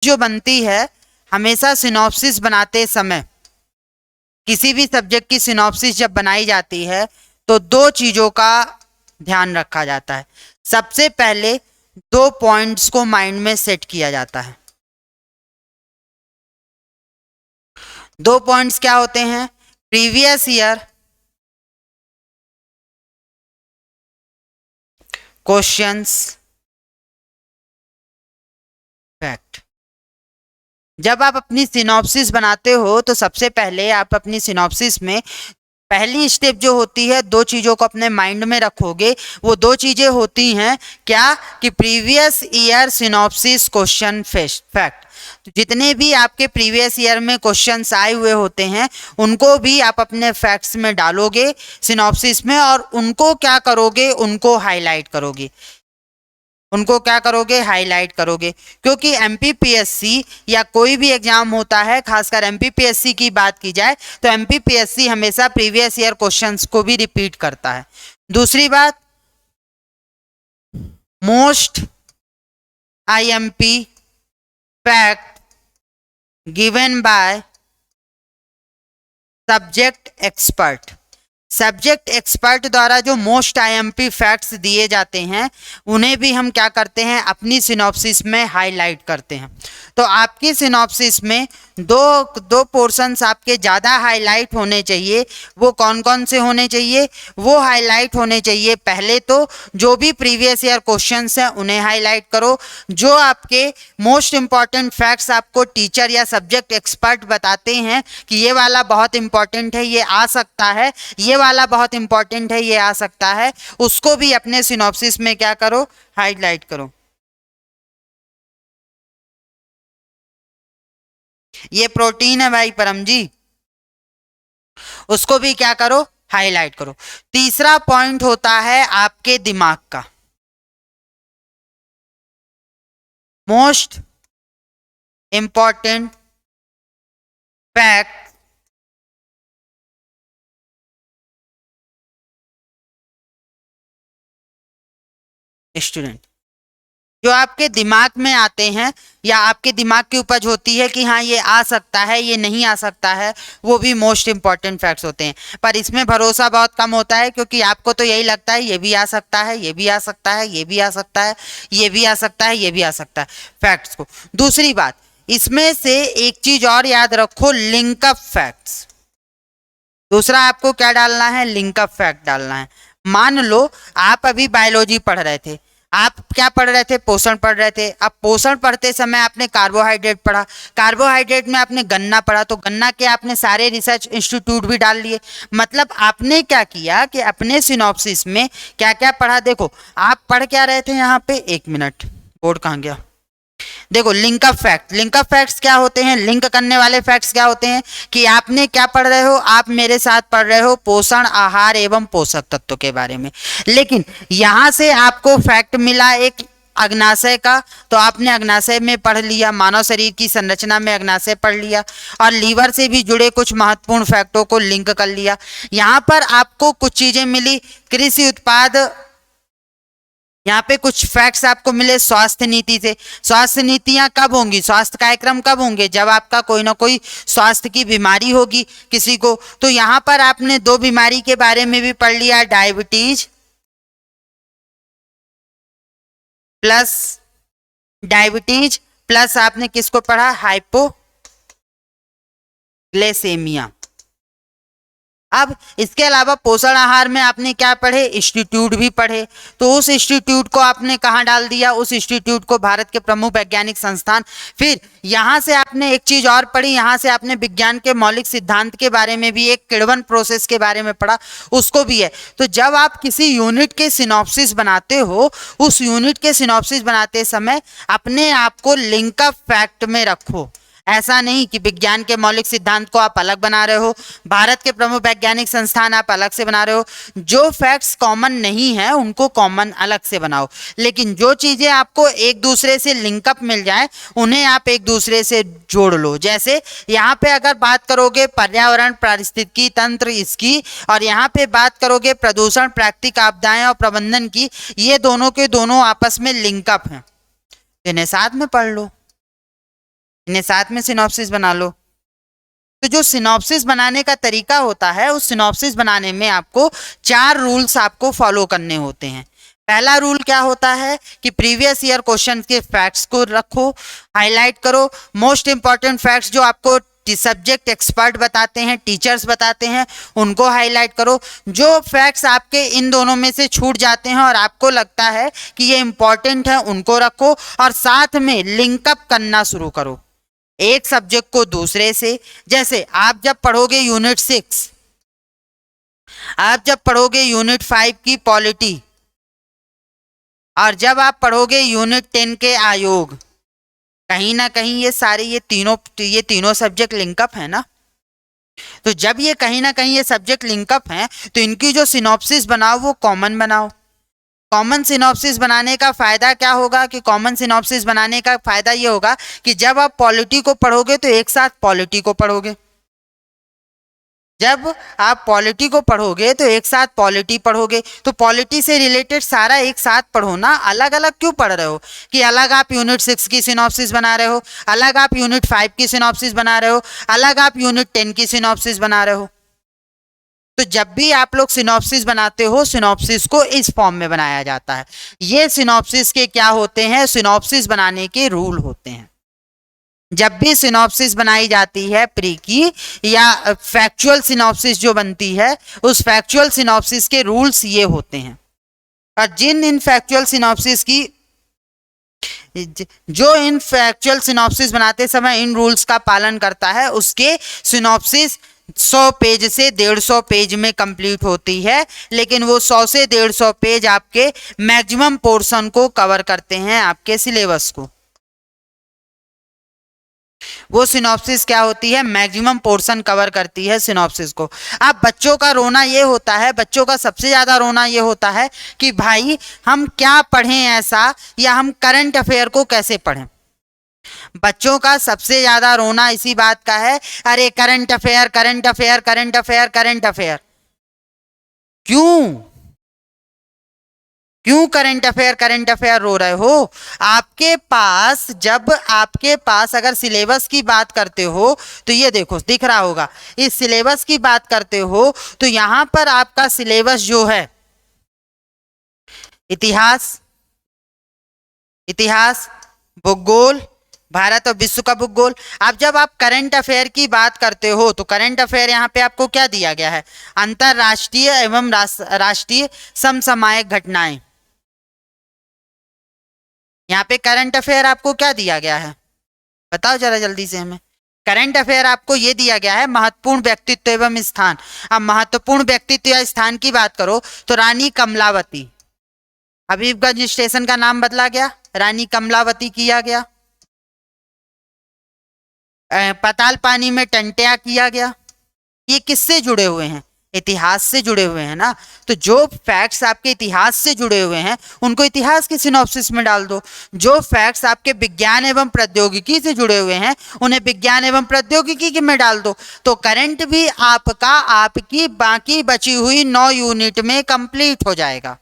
जो बनती है हमेशा सिनॉप्सिस बनाते समय, किसी भी सब्जेक्ट की सिनॉप्सिस जब बनाई जाती है तो दो चीजों का ध्यान रखा जाता है। सबसे पहले दो पॉइंट्स को माइंड में सेट किया जाता है। दो पॉइंट्स क्या होते हैं? Previous year questions, fact. जब आप अपनी सिनॉप्सिस बनाते हो तो सबसे पहले आप अपनी सिनॉप्सिस में पहली स्टेप जो होती है, दो चीजों को अपने माइंड में रखोगे। वो दो चीजें होती हैं क्या? कि previous year synopsis question fact. तो जितने भी आपके प्रीवियस ईयर में क्वेश्चंस आए हुए होते हैं उनको भी आप अपने फैक्ट्स में डालोगे सिनॉप्सिस में, और उनको क्या करोगे? उनको हाईलाइट करोगे। उनको क्या करोगे? हाईलाइट करोगे। क्योंकि एमपीपीएससी या कोई भी एग्जाम होता है, खासकर एमपीपीएससी की बात की जाए तो एमपीपीएससी हमेशा प्रीवियस ईयर क्वेश्चंस को भी रिपीट करता है। दूसरी बात, most IMP fact given by subject expert. Subject expert द्वारा जो मोस्ट आईएमपी फैक्ट्स दिए जाते हैं उन्हें भी हम क्या करते हैं? अपनी सिनॉप्सिस में हाईलाइट करते हैं। तो आपकी सिनॉप्सिस में दो पोर्शंस आपके ज़्यादा हाईलाइट होने चाहिए। वो कौन कौन से होने चाहिए? वो हाईलाइट होने चाहिए, पहले तो जो भी प्रीवियस ईयर क्वेश्चंस हैं उन्हें हाईलाइट करो। जो आपके मोस्ट इंपॉर्टेंट फैक्ट्स आपको टीचर या सब्जेक्ट एक्सपर्ट बताते हैं कि ये वाला बहुत इंपॉर्टेंट है, ये आ सकता है, ये वाला बहुत इंपॉर्टेंट है, ये आ सकता है, उसको भी अपने सिनॉप्सिस में क्या करो? हाईलाइट करो। ये प्रोटीन है भाई परम जी, उसको भी क्या करो? हाईलाइट करो। तीसरा पॉइंट होता है आपके दिमाग का। मोस्ट इंपॉर्टेंट फैक्ट स्टूडेंट, जो आपके दिमाग में आते हैं या आपके दिमाग की उपज होती है कि हाँ ये आ सकता है, ये नहीं आ सकता है, वो भी मोस्ट इंपॉर्टेंट फैक्ट्स होते हैं। पर इसमें भरोसा बहुत कम होता है क्योंकि आपको तो यही लगता है ये भी आ सकता है, ये भी आ सकता है, ये भी आ सकता है, ये भी आ सकता है, ये भी आ सकता है फैक्ट्स को। दूसरी बात, इसमें से एक चीज और याद रखो, लिंकअप फैक्ट्स। दूसरा आपको क्या डालना है? लिंकअप फैक्ट डालना है। मान लो आप अभी बायोलॉजी पढ़ रहे थे, आप क्या पढ़ रहे थे? पोषण पढ़ रहे थे। अब पोषण पढ़ते समय आपने कार्बोहाइड्रेट पढ़ा, कार्बोहाइड्रेट में आपने गन्ना पढ़ा, तो गन्ना के आपने सारे रिसर्च इंस्टीट्यूट भी डाल लिए। मतलब आपने क्या किया कि अपने सिनॉप्सिस में क्या क्या पढ़ा? देखो आप पढ़ क्या रहे थे यहाँ पे, एक मिनट, बोर्ड कहाँ गया? देखो लिंकअप फैक्ट, लिंकअप फैक्ट्स क्या होते हैं? लिंक करने वाले फैक्ट्स क्या होते हैं कि आपने क्या पढ़ रहे हो? आप मेरे साथ पढ़ रहे हो पोषण, आहार एवं पोषक तत्वों के बारे में, लेकिन यहां से आपको फैक्ट मिला एक अग्नाशय का, तो आपने अग्नाशय में पढ़ लिया, मानव शरीर की संरचना में अग्नाशय पढ़ लिया, और लीवर से भी जुड़े कुछ महत्वपूर्ण फैक्टों को लिंक कर लिया। यहाँ पर आपको कुछ चीजें मिली, कृषि उत्पाद, यहाँ पे कुछ फैक्ट्स आपको मिले स्वास्थ्य नीति से। स्वास्थ्य नीतियां कब होंगी? स्वास्थ्य कार्यक्रम कब होंगे? जब आपका कोई ना कोई स्वास्थ्य की बीमारी होगी किसी को। तो यहाँ पर आपने दो बीमारी के बारे में भी पढ़ लिया, डायबिटीज प्लस, डायबिटीज प्लस आपने किसको पढ़ा? हाइपोग्लाइसेमिया। अब इसके अलावा पोषण आहार में आपने क्या पढ़े? इंस्टीट्यूट भी पढ़े। तो उस इंस्टीट्यूट को आपने कहाँ डाल दिया? उस इंस्टीट्यूट को भारत के प्रमुख वैज्ञानिक संस्थान। फिर यहाँ से आपने एक चीज और पढ़ी, यहाँ से आपने विज्ञान के मौलिक सिद्धांत के बारे में भी, एक किण्वन प्रोसेस के बारे में पढ़ा, उसको भी है। तो जब आप किसी यूनिट के सिनॉप्सिस बनाते हो, उस यूनिट के सिनॉप्सिस बनाते समय अपने आप को लिंकअप फैक्ट में रखो। ऐसा नहीं कि विज्ञान के मौलिक सिद्धांत को आप अलग बना रहे हो, भारत के प्रमुख वैज्ञानिक संस्थान आप अलग से बना रहे हो। जो फैक्ट्स कॉमन नहीं है उनको कॉमन अलग से बनाओ, लेकिन जो चीजें आपको एक दूसरे से लिंकअप मिल जाए उन्हें आप एक दूसरे से जोड़ लो। जैसे यहाँ पे अगर बात करोगे पर्यावरण, पारिस्थितिकी तंत्र इसकी, और यहाँ पे बात करोगे प्रदूषण, प्राकृतिक आपदाएं और प्रबंधन की, ये दोनों के दोनों आपस में लिंकअप हैं, इन्हें साथ में पढ़ लो। इन्हें साथ में सिनॉप्सिस बना लो। तो जो सिनॉप्सिस बनाने का तरीका होता है, उस सिनॉप्सिस बनाने में आपको 4 रूल्स आपको फॉलो करने होते हैं। पहला रूल क्या होता है कि प्रीवियस ईयर क्वेश्चन के फैक्ट्स को रखो, हाईलाइट करो। मोस्ट इंपॉर्टेंट फैक्ट्स जो आपको सब्जेक्ट एक्सपर्ट बताते हैं, टीचर्स बताते हैं, उनको हाईलाइट करो। जो फैक्ट्स आपके इन दोनों में से छूट जाते हैं और आपको लगता है कि ये इंपॉर्टेंट है, उनको रखो और साथ में लिंकअप करना शुरू करो एक सब्जेक्ट को दूसरे से। जैसे आप जब पढ़ोगे यूनिट 6, आप जब पढ़ोगे यूनिट 5 की पॉलिटी, और जब आप पढ़ोगे यूनिट 10 के आयोग, कहीं ना कहीं ये सारे ये तीनों सब्जेक्ट लिंकअप है ना। तो जब ये कहीं ना कहीं ये सब्जेक्ट लिंकअप हैं, तो इनकी जो सिनॉप्सिस बनाओ वो कॉमन बनाओ। कॉमन सिनॉप्सिस बनाने का फायदा क्या होगा कि कॉमन सिनॉप्सिस बनाने का फायदा ये होगा कि जब आप पॉलिटी को पढ़ोगे तो एक साथ पॉलिटी को पढ़ोगे। जब आप पॉलिटी को पढ़ोगे तो एक साथ पॉलिटी पढ़ोगे। तो पॉलिटी से रिलेटेड सारा एक साथ पढ़ो ना, अलग अलग क्यों पढ़ रहे हो कि अलग आप यूनिट 6 की सिनॉप्सिस बना रहे हो, अलग आप यूनिट 5 की सिनॉप्सिस बना रहे हो, अलग आप यूनिट 10 की सिनॉप्सिस बना रहे हो। तो जब भी आप लोग सिनॉप्सिस बनाते हो, सिनॉप्सिस को इस फॉर्म में बनाया जाता है। ये सिनॉप्सिस के क्या होते हैं, सिनॉप्सिस बनाने के रूल होते हैं। जब भी सिनॉप्सिस बनाई जाती है प्री की या फैक्चुअल सिनॉप्सिस जो बनती है, उस फैक्चुअल सिनॉप्सिस के रूल्स ये होते हैं। और इन फैक्चुअल सिनॉप्सिस की जो इन फैक्चुअल सिनॉप्सिस बनाते समय इन रूल्स का पालन करता है, उसके सिनॉप्सिस 100 पेज से 150 पेज में कंप्लीट होती है। लेकिन वो 100 से 150 पेज आपके मैक्सिमम पोर्शन को कवर करते हैं, आपके सिलेबस को। वो सिनॉप्सिस क्या होती है, मैक्सिमम पोर्शन कवर करती है सिनॉप्सिस को। अब बच्चों का रोना ये होता है, बच्चों का सबसे ज़्यादा रोना ये होता है कि भाई हम क्या पढ़ें ऐसा, या हम करंट अफेयर को कैसे पढ़ें। बच्चों का सबसे ज़्यादा रोना इसी बात का है, अरे current affair current affair current affair current affair. क्यों क्यों करंट अफेयर रो रहे हो। आपके पास, जब आपके पास अगर सिलेबस की बात करते हो तो ये देखो दिख रहा होगा, इस सिलेबस की बात करते हो तो यहां पर आपका सिलेबस जो है इतिहास, भूगोल, भारत और विश्व का भूगोल। अब जब आप करंट अफेयर की बात करते हो तो करंट अफेयर यहाँ पे आपको क्या दिया गया है, अंतरराष्ट्रीय एवं राष्ट्रीय समसामयिक घटनाएं। यहाँ पे करंट अफेयर आपको क्या दिया गया है, बताओ जरा जल्दी से हमें। करंट अफेयर आपको ये दिया गया है महत्वपूर्ण व्यक्तित्व एवं स्थान। अब महत्वपूर्ण व्यक्तित्व या स्थान की बात करो तो रानी कमलावती, हबीबगंज स्टेशन का नाम बदला गया, रानी कमलावती किया गया। पाताल पानी में टंटिया किया गया। ये किससे जुड़े हुए हैं, इतिहास से जुड़े हुए हैं ना। तो जो फैक्ट्स आपके इतिहास से जुड़े हुए हैं उनको इतिहास की सिनॉप्सिस में डाल दो। जो फैक्ट्स आपके विज्ञान एवं प्रौद्योगिकी से जुड़े हुए हैं उन्हें विज्ञान एवं प्रौद्योगिकी में डाल दो। तो करंट भी आपका आपकी बाकी बची हुई 9 यूनिट में कंप्लीट हो जाएगा।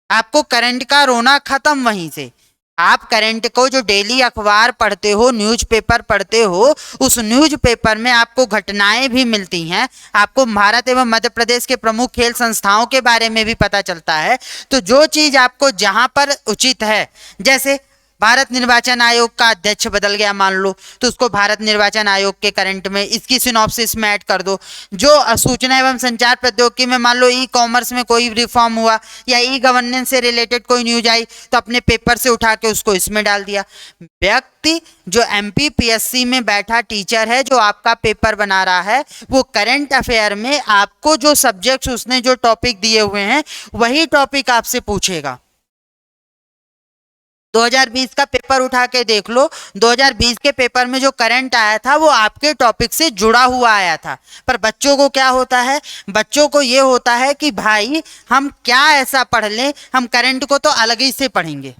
आपको करंट का रोना खत्म वहीं से। आप करंट को जो डेली अखबार पढ़ते हो, न्यूज़पेपर पढ़ते हो, उस न्यूज़पेपर में आपको घटनाएं भी मिलती हैं, आपको भारत एवं मध्य प्रदेश के प्रमुख खेल संस्थाओं के बारे में भी पता चलता है। तो जो चीज़ आपको जहां पर उचित है, जैसे भारत निर्वाचन आयोग का अध्यक्ष बदल गया मान लो, तो उसको भारत निर्वाचन आयोग के करंट में इसकी सिनॉप्सिस में ऐड कर दो। जो सूचना एवं संचार प्रौद्योगिकी में मान लो ई कॉमर्स में कोई रिफॉर्म हुआ या ई गवर्नेंस से रिलेटेड कोई न्यूज आई तो अपने पेपर से उठा के उसको इसमें डाल दिया। व्यक्ति जो MPPSC में बैठा टीचर है, जो आपका पेपर बना रहा है, वो करंट अफेयर में आपको जो सब्जेक्ट्स उसने जो टॉपिक दिए हुए हैं वही टॉपिक आपसे पूछेगा। 2020 का पेपर उठा के देख लो, 2020 के पेपर में जो करंट आया था वो आपके टॉपिक से जुड़ा हुआ आया था। पर बच्चों को क्या होता है, बच्चों को ये होता है कि भाई हम क्या ऐसा पढ़ लें, हम करंट को तो अलग ही से पढ़ेंगे,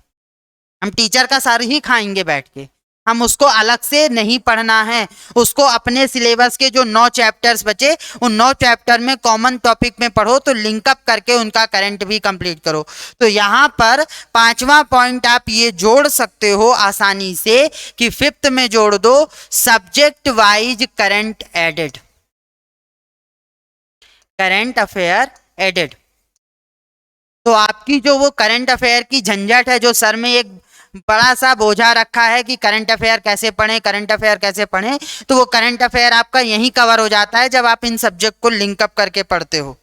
हम टीचर का सर ही खाएंगे बैठ के। हम उसको अलग से नहीं पढ़ना है, उसको अपने सिलेबस के जो 9 चैप्टर्स बचे उन 9 चैप्टर में कॉमन टॉपिक में पढ़ो, तो लिंकअप करके उनका करंट भी कंप्लीट करो। तो यहाँ पर 5वां पॉइंट आप ये जोड़ सकते हो आसानी से कि 5th में जोड़ दो subject wise current added, current affair added. तो आपकी जो वो करंट अफेयर की झंझट है, जो सर में एक बड़ा सा बोझा रखा है कि करंट अफेयर कैसे पढ़ें, करंट अफेयर कैसे पढ़ें, तो वो करंट अफेयर आपका यहीं कवर हो जाता है जब आप इन सब्जेक्ट को लिंकअप करके पढ़ते हो।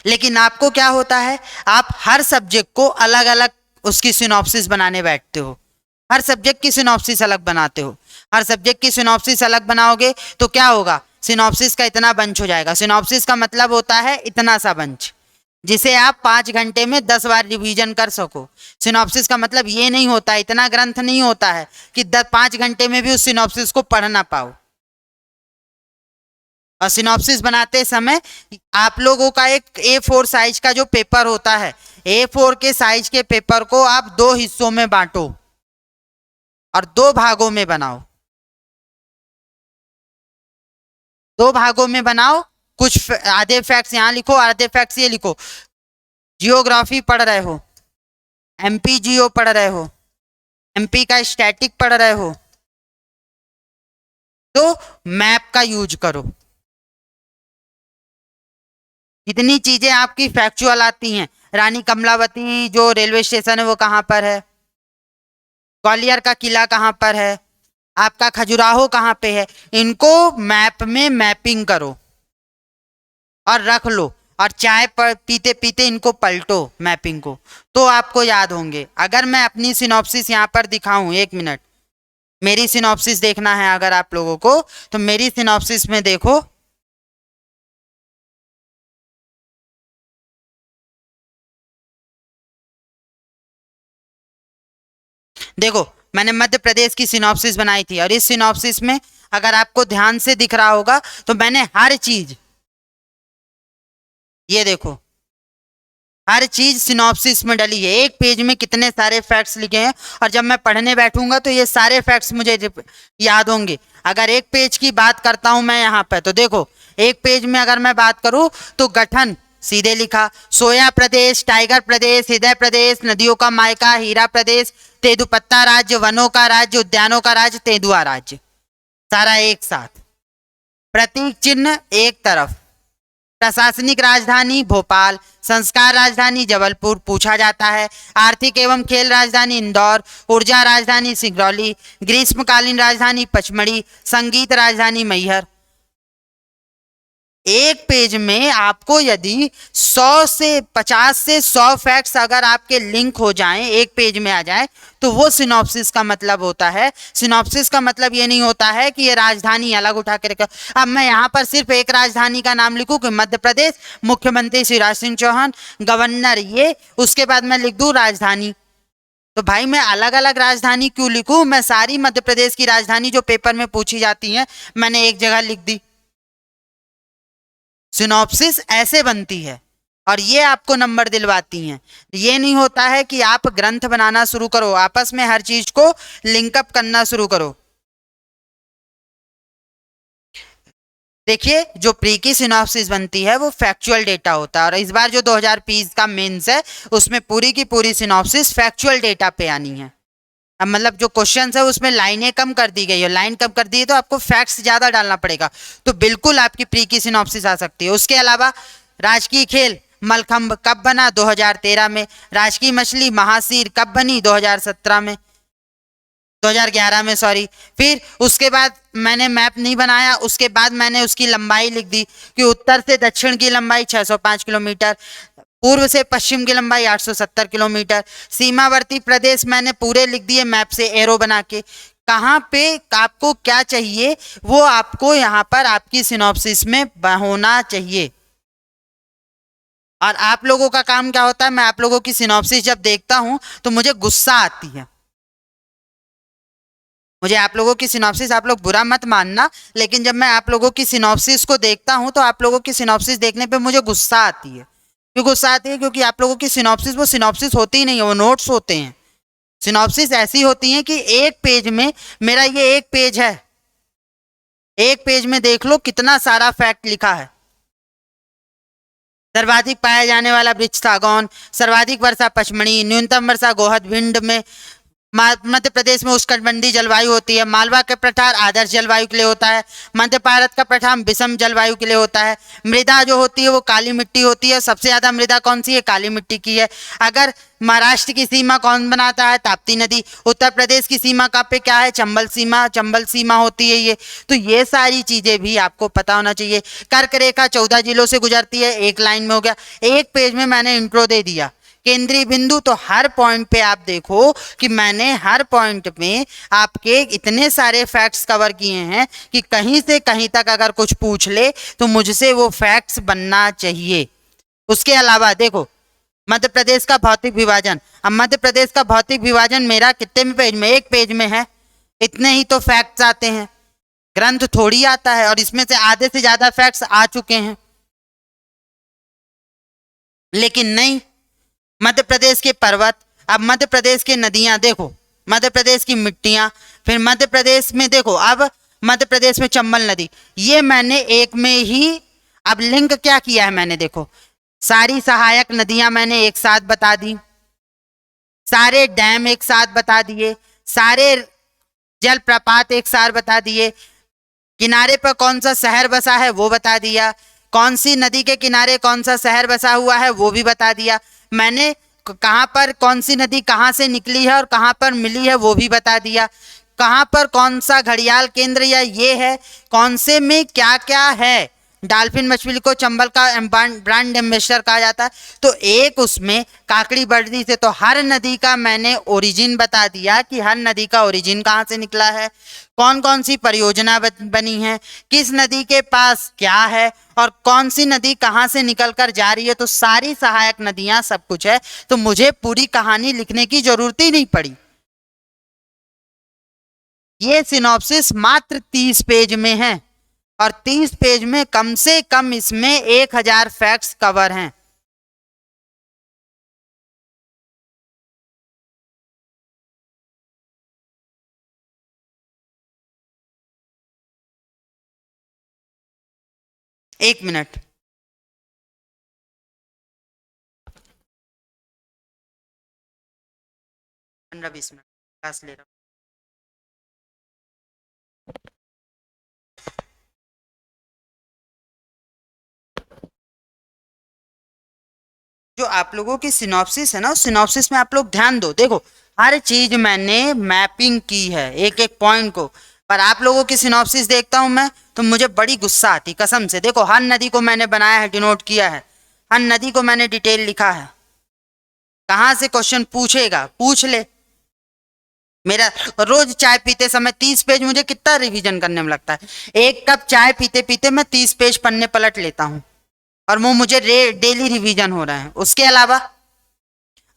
लेकिन आपको क्या होता है, आप हर सब्जेक्ट को अलग अलग उसकी सिनॉप्सिस बनाने बैठते हो, हर सब्जेक्ट की सिनॉप्सिस अलग बनाते हो। हर सब्जेक्ट की सिनॉप्सिस अलग बनाओगे तो क्या होगा, सिनॉप्सिस का इतना बंच हो जाएगा। सिनॉप्सिस का मतलब होता है इतना सा बंच जिसे आप 5 घंटे में 10 बार रिवीजन कर सको। सिनॉप्सिस का मतलब ये नहीं होता, इतना ग्रंथ नहीं होता है कि 5 घंटे में भी उस सिनॉप्सिस को पढ़ ना पाओ। और सिनॉप्सिस बनाते समय आप लोगों का एक A4 साइज का जो पेपर होता है, A4 के साइज के पेपर को आप 2 हिस्सों में बांटो और 2 भागों में बनाओ, 2 भागों में बनाओ। कुछ आधे फैक्ट्स यहाँ लिखो, आधे फैक्ट्स ये लिखो। जियोग्राफी पढ़ रहे हो, एमपी जियो पढ़ रहे हो, एमपी का स्टैटिक पढ़ रहे हो, तो मैप का यूज करो। इतनी चीजें आपकी फैक्चुअल आती हैं। रानी कमलावती जो रेलवे स्टेशन है वो कहाँ पर है, ग्वालियर का किला कहाँ पर है, आपका खजुराहो कहाँ पे है, इनको मैप में मैपिंग करो और रख लो, और चाय पर पीते पीते इनको पलटो मैपिंग को, तो आपको याद होंगे। अगर मैं अपनी सिनॉप्सिस यहाँ पर दिखाऊं, 1 मिनट, मेरी सिनॉप्सिस देखना है अगर आप लोगों को, तो मेरी सिनॉप्सिस में देखो, देखो मैंने मध्य प्रदेश की सिनॉप्सिस बनाई थी, और इस सिनॉप्सिस में अगर आपको ध्यान से दिख रहा होगा तो मैंने हर चीज, ये देखो, हर चीज सिनॉप्सिस में डली है। एक पेज में कितने सारे फैक्ट्स लिखे हैं, और जब मैं पढ़ने बैठूंगा तो ये सारे फैक्ट्स मुझे याद होंगे। अगर एक पेज की बात करता हूं मैं यहाँ पे, तो देखो एक पेज में अगर मैं बात करूं तो गठन सीधे लिखा, सोया प्रदेश, टाइगर प्रदेश, हृदय प्रदेश, नदियों का मायका, हीरा प्रदेश, तेंदुपत्ता राज्य, वनों का राज्य, उद्यानों का राज्य, तेंदुआ राज्य, सारा एक साथ। प्रतीक चिन्ह एक तरफ, प्रशासनिक राजधानी भोपाल, संस्कार राजधानी जबलपुर पूछा जाता है, आर्थिक एवं खेल राजधानी इंदौर, ऊर्जा राजधानी सिंगरौली, ग्रीष्मकालीन राजधानी पचमढ़ी, संगीत राजधानी मैहर। एक पेज में आपको यदि 100 से 50 से 100 फैक्ट्स अगर आपके लिंक हो जाएं, एक पेज में आ जाए, तो वो सिनॉप्सिस का मतलब होता है। सिनॉप्सिस का मतलब ये नहीं होता है कि ये राजधानी अलग उठा के रखो। अब मैं यहाँ पर सिर्फ एक राजधानी का नाम लिखूं कि मध्य प्रदेश, मुख्यमंत्री शिवराज सिंह चौहान, गवर्नर ये, उसके बाद मैं लिख दूं राजधानी, तो भाई मैं अलग अलग राजधानी क्यों लिखूं? मैं सारी मध्य प्रदेश की राजधानी जो पेपर में पूछी जाती है मैंने एक जगह लिख दी। सिनॉप्सिस ऐसे बनती है और ये आपको नंबर दिलवाती हैं। ये नहीं होता है कि आप ग्रंथ बनाना शुरू करो, आपस में हर चीज को लिंकअप करना शुरू करो। देखिए जो प्री की सिनॉप्सिस बनती है वो फैक्चुअल डेटा होता है, और इस बार जो 2020 का मेंस है उसमें पूरी की पूरी सिनॉप्सिस फैक्चुअल डेटा पे आनी है। अब मतलब जो क्वेश्चन है उसमें लाइनें कम कर दी गई है, लाइन कम कर दी है तो आपको फैक्ट्स ज्यादा डालना पड़ेगा, तो बिल्कुल आपकी प्री की सिनॉप्सिस आ सकती है। उसके अलावा राजकीय खेल मलखंभ कब बना? 2013 में। राजकीय मछली महासीर कब बनी? 2017 में, 2011 में सॉरी। फिर उसके बाद मैंने मैप नहीं बनाया, उसके बाद मैंने उसकी लंबाई लिख दी कि उत्तर से दक्षिण की लंबाई 605 किलोमीटर, पूर्व से पश्चिम की लंबाई 870 किलोमीटर। सीमावर्ती प्रदेश मैंने पूरे लिख दिए मैप से एरो बना के, कहाँ पे आपको क्या चाहिए वो आपको यहाँ पर आपकी सिनॉप्सिस में होना चाहिए। और आप लोगों का काम क्या होता है, मैं आप लोगों की सिनॉप्सिस जब देखता हूं तो मुझे गुस्सा आती है। मुझे आप लोगों की सिनॉप्सिस, आप लोग बुरा मत मानना, लेकिन जब मैं आप लोगों की सिनॉप्सिस को देखता हूं तो आप लोगों की सिनॉप्सिस देखने पे मुझे गुस्सा आती है। क्यों गुस्सा आती है? क्योंकि आप लोगों की सिनॉप्सिस वो सिनॉप्सिस होती ही नहीं है, वो नोट्स होते हैं। सिनॉप्सिस ऐसी होती हैं कि एक पेज में, मेरा ये एक पेज है, एक पेज में देख लो कितना सारा फैक्ट लिखा है। सर्वाधिक पाया जाने वाला वृक्ष सागौन, सर्वाधिक वर्षा पचमणी, न्यूनतम वर्षा गोहद भिंड में, मध्य प्रदेश में उष्णकटिबंधीय जलवायु होती है, मालवा के पठार आदर्श जलवायु के लिए होता है, मध्य भारत का पठार विषम जलवायु के लिए होता है, मृदा जो होती है वो काली मिट्टी होती है, सबसे ज्यादा मृदा कौन सी है? काली मिट्टी की है। अगर महाराष्ट्र की सीमा कौन बनाता है? ताप्ती नदी। उत्तर प्रदेश की सीमा का पे क्या है? चंबल सीमा, चंबल सीमा होती है ये। तो ये सारी चीजें भी आपको पता होना चाहिए। कर्क रेखा 14 जिलों से गुजरती है, एक लाइन में हो गया। एक पेज में मैंने इंट्रो दे दिया। केंद्रीय बिंदु, तो हर पॉइंट पे आप देखो कि मैंने हर पॉइंट में आपके इतने सारे फैक्ट्स कवर किए हैं कि कहीं से कहीं तक अगर कुछ पूछ ले तो मुझसे वो फैक्ट्स बनना चाहिए। उसके अलावा देखो मध्य प्रदेश का भौतिक विभाजन, अब मध्य प्रदेश का भौतिक विभाजन मेरा कितने पेज में? एक पेज में है। इतने ही तो फैक्ट्स आते हैं, ग्रंथ थोड़ी आता है, और इसमें से आधे से ज्यादा फैक्ट्स आ चुके हैं। लेकिन नहीं, मध्य प्रदेश के पर्वत, अब मध्य प्रदेश की नदियां देखो, मध्य प्रदेश की मिट्टियां, फिर मध्य प्रदेश में देखो, अब मध्य प्रदेश में चंबल नदी, ये मैंने एक में ही अब लिंक क्या किया है मैंने, देखो सारी सहायक नदियां मैंने एक साथ बता दी, सारे डैम एक साथ बता दिए, सारे जलप्रपात एक साथ बता दिए, किनारे पर कौन सा शहर बसा है वो बता दिया, कौन सी नदी के किनारे कौन सा शहर बसा हुआ है वो भी बता दिया मैंने, कहां पर कौन सी नदी कहां से निकली है और कहां पर मिली है वो भी बता दिया, कहां पर कौन सा घड़ियाल केंद्र या ये है, कौन से में क्या क्या है। डाल्फिन मछली को चंबल का ब्रांड एम्बेसडर कहा जाता है। तो एक उसमें काकड़ी बर्दी से तो हर नदी का मैंने ओरिजिन बता दिया कि हर नदी का ओरिजिन कहाँ से निकला है, कौन कौन सी परियोजना बनी है, किस नदी के पास क्या है और कौन सी नदी कहाँ से निकलकर जा रही है। तो सारी सहायक नदियां सब कुछ है, तो मुझे पूरी कहानी लिखने की जरूरत ही नहीं पड़ी। ये सिनॉप्सिस मात्र 30 पेज में है और 30 पेज में कम से कम इसमें 1000 फैक्ट्स कवर हैं। एक मिनट, 15-20 मिनट क्लास ले रहा हूँ। जो आप लोगों की सिनॉप्सिस है ना, उस सिनॉप्सिस में आप लोग ध्यान दो, देखो हर चीज मैंने मैपिंग की है एक एक पॉइंट को, पर आप लोगों की सिनॉप्सिस देखता हूं मैं तो मुझे बड़ी गुस्सा आती कसम से। देखो हर नदी को मैंने बनाया है, डिनोट किया है, हर नदी को मैंने डिटेल लिखा है। कहां से क्वेश्चन पूछेगा पूछ ले। मेरा रोज चाय पीते समय 30 पेज मुझे कितना रिवीजन करने में लगता है। एक कप चाय पीते पीते मैं 30 पेज पन्ने पलट लेता हूं और वो मुझे डेली रिवीजन हो रहा है। उसके अलावा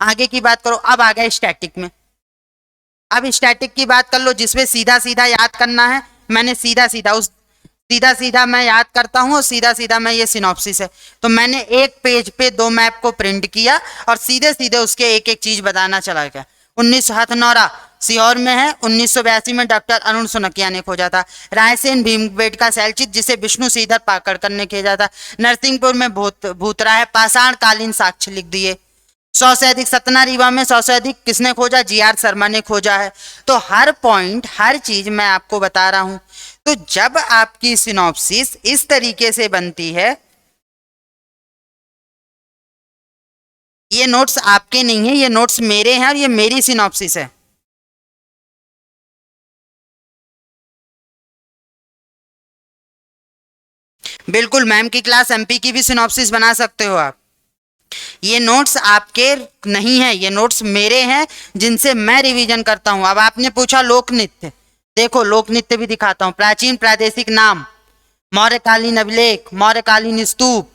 आगे की बात करो, अब आ गया स्टैटिक में। अब स्टैटिक की बात कर लो जिसमें सीधा सीधा याद करना है, मैंने सीधा सीधा मैं याद करता हूं और सीधा सीधा मैं, ये सिनॉप्सिस है तो मैंने एक पेज पे 2 मैप को प्रिंट किया और सीधे सीधे उसके एक एक चीज बताना चला गया। 19 हथनौरा सीहोर में है, 1982 में डॉक्टर अरुण सुनकिया ने खोजा था। रायसेन भीमबेटका शैलचित्र जिसे विष्णु श्रीधर पाकड़कर ने खोजा था। नरसिंहपुर में भूतरा है, पाषाण कालीन साक्ष्य लिख दिए। 100 से अधिक सतना रीवा में 100 से अधिक किसने खोजा? GR शर्मा ने खोजा है। तो हर पॉइंट हर चीज मैं आपको बता रहा हूं। तो जब आपकी सिनॉप्सिस इस तरीके से बनती है, ये नोट्स आपके नहीं है, ये नोट्स मेरे हैं और ये मेरी सिनॉप्सिस है। बिल्कुल मैम की क्लास MP की भी सिनॉप्सिस बना सकते हो आप। ये नोट्स आपके नहीं है, ये नोट्स मेरे हैं जिनसे मैं रिवीजन करता हूं। अब आपने पूछा लोक नृत्य, देखो लोक नृत्य भी दिखाता हूं। प्राचीन प्रादेशिक नाम, मौर्यकालीन अभिलेख, मौर्यकालीन स्तूप,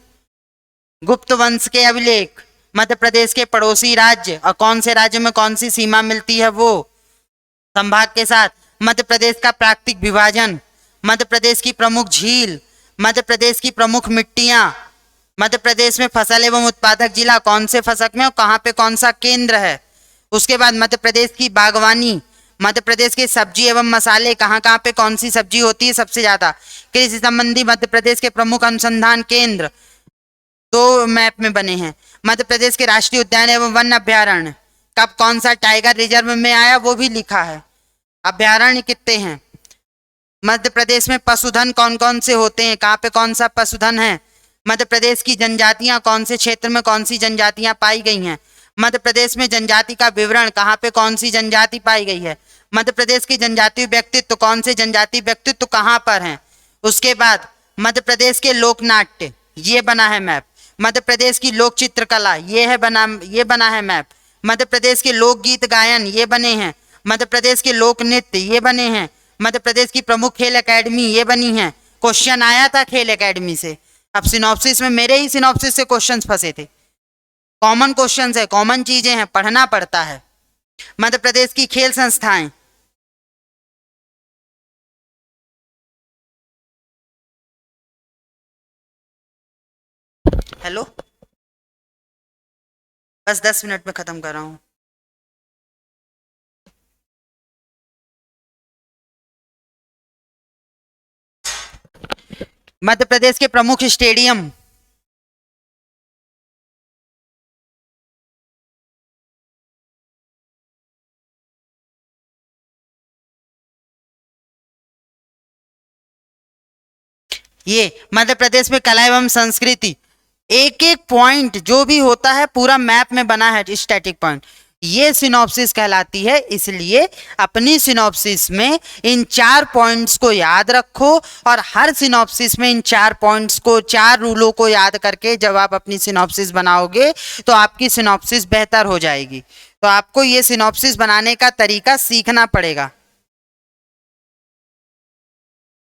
गुप्त वंश के अभिलेख, मध्य प्रदेश के पड़ोसी राज्य और कौन से राज्य में कौन सी सीमा मिलती है वो संभाग के साथ, मध्य प्रदेश का प्राकृतिक विभाजन, मध्य प्रदेश की प्रमुख झील, मध्य प्रदेश की प्रमुख मिट्टियां, मध्य प्रदेश में फसल एवं उत्पादक जिला कौन से फसक में और कहाँ पे कौन सा केंद्र है। उसके बाद मध्य प्रदेश की बागवानी, मध्य प्रदेश के सब्जी एवं मसाले कहाँ कहाँ पे कौन सी सब्जी होती है सबसे ज्यादा। कृषि संबंधी मध्य प्रदेश के प्रमुख अनुसंधान केंद्र दो मैप में बने हैं। मध्य प्रदेश के राष्ट्रीय उद्यान एवं वन अभ्यारण्य कब कौन सा टाइगर रिजर्व में आया वो भी लिखा है। अभ्यारण्य कितने हैं। मध्य प्रदेश में पशुधन कौन कौन से होते हैं, कहाँ पे कौन सा पशुधन है। मध्य प्रदेश की जनजातियां कौन से क्षेत्र में कौन सी जनजातियां पाई गई हैं। मध्य प्रदेश में जनजाति का विवरण कहाँ पे कौन सी जनजाति पाई गई है। मध्य प्रदेश की जनजातीय व्यक्तित्व कौन से जनजातीय व्यक्तित्व कहाँ पर हैं। उसके बाद मध्य प्रदेश के लोक नाट्य ये बना है मैप। मध्य प्रदेश की लोक चित्रकला ये बना है मैप। मध्य प्रदेश के लोकगीत गायन ये बने हैं। मध्य प्रदेश के लोक नृत्य ये बने हैं। मध्य प्रदेश की प्रमुख खेल एकेडमी ये बनी है। क्वेश्चन आया था खेल एकेडमी से। अब सिनॉप्सिस में मेरे ही सिनॉप्सिस से क्वेश्चंस फंसे थे। कॉमन क्वेश्चंस है, कॉमन चीजें हैं, पढ़ना पड़ता है। मध्य प्रदेश की खेल संस्थाएं, हेलो बस 10 मिनट में खत्म कर रहा हूं। मध्य प्रदेश के प्रमुख स्टेडियम, ये मध्य प्रदेश में कला एवं संस्कृति, एक एक पॉइंट जो भी होता है पूरा मैप में बना है स्टैटिक पॉइंट, ये सिनॉप्सिस कहलाती है। इसलिए अपनी सिनॉप्सिस में इन 4 पॉइंट्स को याद रखो और हर सिनॉप्सिस में इन 4 पॉइंट्स को, 4 रूलों को याद करके जब आप अपनी सिनॉप्सिस बनाओगे तो आपकी सिनॉप्सिस बेहतर हो जाएगी। तो आपको ये सिनॉप्सिस बनाने का तरीका सीखना पड़ेगा।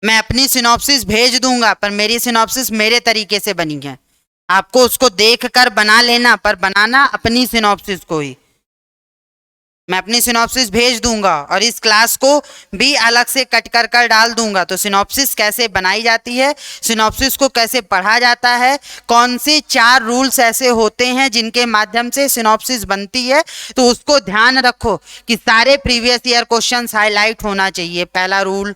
मैं अपनी सिनॉप्सिस भेज दूंगा पर मेरी सिनॉप्सिस मेरे तरीके से बनी है। आपको उसको देखकर बना लेना, पर बनाना अपनी सिनॉप्सिस को ही। मैं अपनी सिनॉप्सिस भेज दूंगा और इस क्लास को भी अलग से कट कर कर डाल दूंगा। तो सिनॉप्सिस कैसे बनाई जाती है, सिनॉप्सिस को कैसे पढ़ा जाता है, कौन से 4 रूल्स ऐसे होते हैं जिनके माध्यम से सिनॉप्सिस बनती है, तो उसको ध्यान रखो कि सारे प्रीवियस ईयर क्वेश्चंस हाईलाइट होना चाहिए, पहला रूल।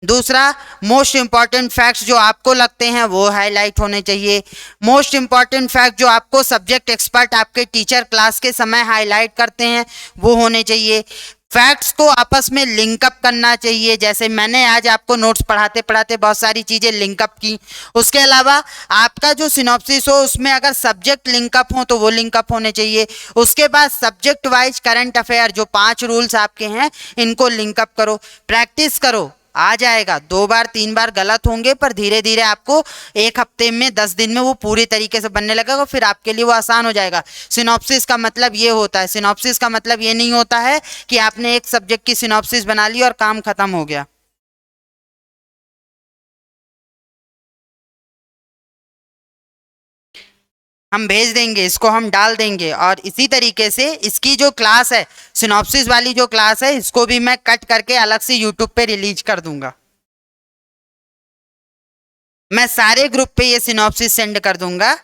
दूसरा, मोस्ट इंपॉर्टेंट फैक्ट्स जो आपको लगते हैं वो हाईलाइट होने चाहिए। मोस्ट इंपॉर्टेंट फैक्ट जो आपको सब्जेक्ट एक्सपर्ट आपके टीचर क्लास के समय हाईलाइट करते हैं वो होने चाहिए। फैक्ट्स को आपस में लिंकअप करना चाहिए, जैसे मैंने आज आपको नोट्स पढ़ाते पढ़ाते बहुत सारी चीज़ें लिंकअप की। उसके अलावा आपका जो सिनॉप्सिस हो उसमें अगर सब्जेक्ट लिंकअप हो तो वो लिंकअप होने चाहिए। उसके बाद सब्जेक्ट वाइज करंट अफेयर जो 5 रूल्स आपके हैं इनको लिंकअप करो, प्रैक्टिस करो, आ जाएगा। 2 बार 3 बार गलत होंगे पर धीरे धीरे आपको 1 हफ्ते में 10 दिन में वो पूरी तरीके से बनने लगेगा, फिर आपके लिए वो आसान हो जाएगा। सिनॉप्सिस का मतलब ये होता है, सिनॉप्सिस का मतलब ये नहीं होता है कि आपने एक सब्जेक्ट की सिनॉप्सिस बना ली और काम खत्म हो गया। हम भेज देंगे, इसको हम डाल देंगे और इसी तरीके से इसकी जो क्लास है, सिनॉप्सिस वाली जो क्लास है, इसको भी मैं कट करके अलग से यूट्यूब पे रिलीज कर दूंगा। मैं सारे ग्रुप पे ये सिनॉप्सिस सेंड कर दूंगा,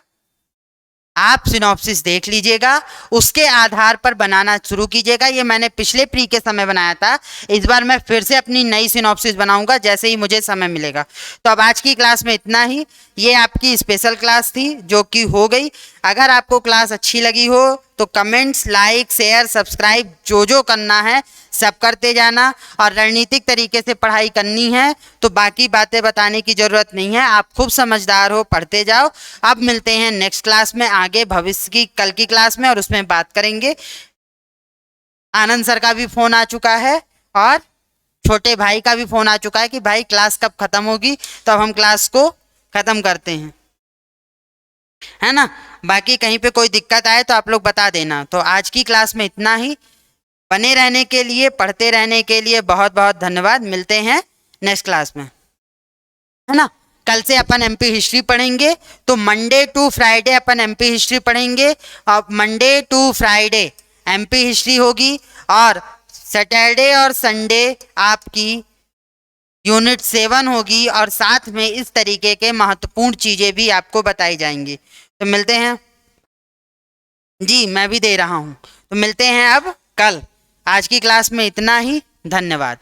आप सिनॉप्सिस देख लीजिएगा, उसके आधार पर बनाना शुरू कीजिएगा। ये मैंने पिछले प्री के समय बनाया था, इस बार मैं फिर से अपनी नई सिनॉप्सिस बनाऊंगा जैसे ही मुझे समय मिलेगा। तो अब आज की क्लास में इतना ही। ये आपकी स्पेशल क्लास थी जो कि हो गई। अगर आपको क्लास अच्छी लगी हो तो कमेंट्स, लाइक, शेयर, सब्सक्राइब जो जो करना है सब करते जाना, और रणनीतिक तरीके से पढ़ाई करनी है तो बाकी बातें बताने की ज़रूरत नहीं है। आप खूब समझदार हो, पढ़ते जाओ। अब मिलते हैं नेक्स्ट क्लास में, आगे भविष्य की कल की क्लास में, और उसमें बात करेंगे। आनंद सर का भी फ़ोन आ चुका है और छोटे भाई का भी फ़ोन आ चुका है कि भाई क्लास कब ख़त्म होगी, तो अब हम क्लास को ख़त्म करते हैं, है ना। बाकी कहीं पे कोई दिक्कत आए तो आप लोग बता देना। तो आज की क्लास में इतना ही। बने रहने के लिए, पढ़ते रहने के लिए बहुत बहुत धन्यवाद। मिलते हैं नेक्स्ट क्लास में, है ना। कल से अपन एमपी हिस्ट्री पढ़ेंगे, तो मंडे टू फ्राइडे अपन एमपी हिस्ट्री पढ़ेंगे। अब Monday to Friday MP history होगी और सैटरडे और संडे आपकी यूनिट 7 होगी और साथ में इस तरीके के महत्वपूर्ण चीजें भी आपको बताई जाएंगी। तो मिलते हैं जी, मैं भी दे रहा हूं। तो मिलते हैं अब कल। आज की क्लास में इतना ही। धन्यवाद।